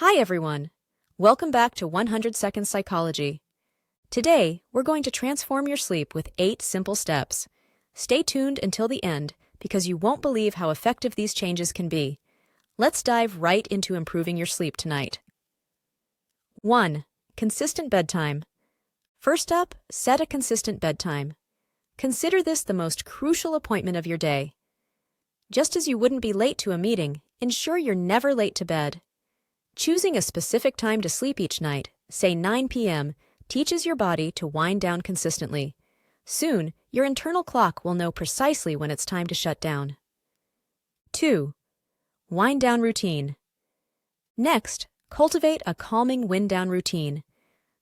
Hi everyone! Welcome back to 100 Seconds Psychology. Today, we're going to transform your sleep with 8 simple steps. Stay tuned until the end because you won't believe how effective these changes can be. Let's dive right into improving your sleep tonight. 1. Consistent bedtime. First up, set a consistent bedtime. Consider this the most crucial appointment of your day. Just as you wouldn't be late to a meeting, ensure you're never late to bed. Choosing a specific time to sleep each night, say 9 p.m., teaches your body to wind down consistently. Soon, your internal clock will know precisely when it's time to shut down. 2. Wind down routine. Next, cultivate a calming wind-down routine.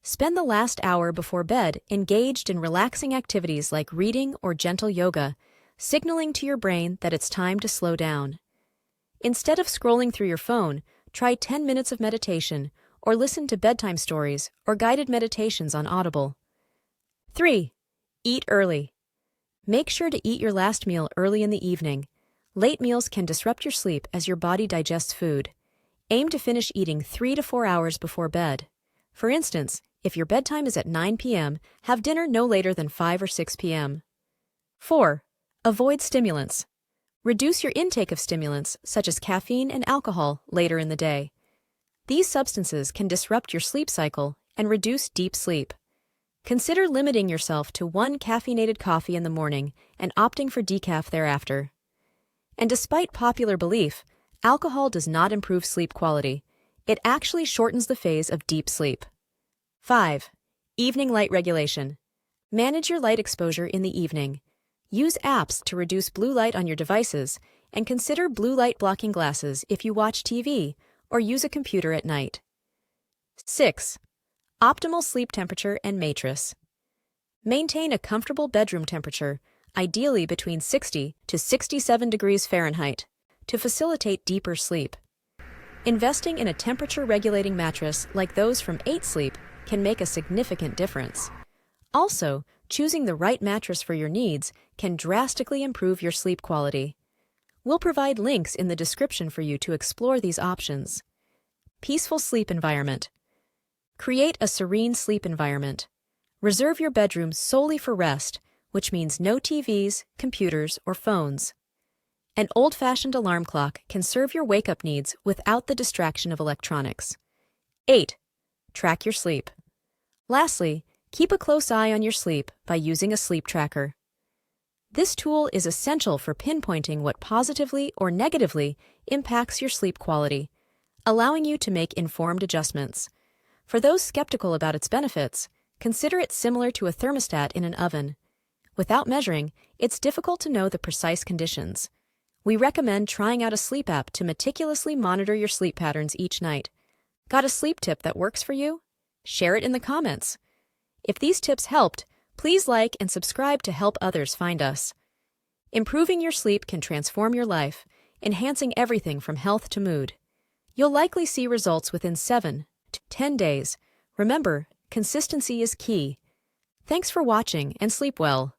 Spend the last hour before bed engaged in relaxing activities like reading or gentle yoga, signaling to your brain that it's time to slow down. Instead of scrolling through your phone, try 10 minutes of meditation or listen to bedtime stories or guided meditations on Audible. 3. Eat early. Make sure to eat your last meal early in the evening. Late meals can disrupt your sleep as your body digests food. Aim to finish eating 3 to 4 hours before bed. For instance, if your bedtime is at 9 p.m., have dinner no later than 5 or 6 p.m. 4. Avoid stimulants. Reduce your intake of stimulants, such as caffeine and alcohol, later in the day. These substances can disrupt your sleep cycle and reduce deep sleep. Consider limiting yourself to 1 caffeinated coffee in the morning and opting for decaf thereafter. And despite popular belief, alcohol does not improve sleep quality. It actually shortens the phase of deep sleep. 5. Evening light regulation. Manage your light exposure in the evening. Use apps to reduce blue light on your devices, and consider blue light blocking glasses if you watch TV or use a computer at night. 6. Optimal sleep temperature and mattress. Maintain a comfortable bedroom temperature, ideally between 60 to 67 degrees Fahrenheit, to facilitate deeper sleep. Investing in a temperature-regulating mattress like those from 8 Sleep can make a significant difference. Also, choosing the right mattress for your needs can drastically improve your sleep quality. We'll provide links in the description for you to explore these options. Peaceful sleep environment. Create a serene sleep environment. Reserve your bedroom solely for rest, which means no TVs, computers, or phones. An old-fashioned alarm clock can serve your wake-up needs without the distraction of electronics. 8. Track your sleep. Lastly, keep a close eye on your sleep by using a sleep tracker. This tool is essential for pinpointing what positively or negatively impacts your sleep quality, allowing you to make informed adjustments. For those skeptical about its benefits, consider it similar to a thermostat in an oven. Without measuring, it's difficult to know the precise conditions. We recommend trying out a sleep app to meticulously monitor your sleep patterns each night. Got a sleep tip that works for you? Share it in the comments. If these tips helped, please like and subscribe to help others find us. Improving your sleep can transform your life, enhancing everything from health to mood. You'll likely see results within 7 to 10 days. Remember, consistency is key. Thanks for watching and sleep well.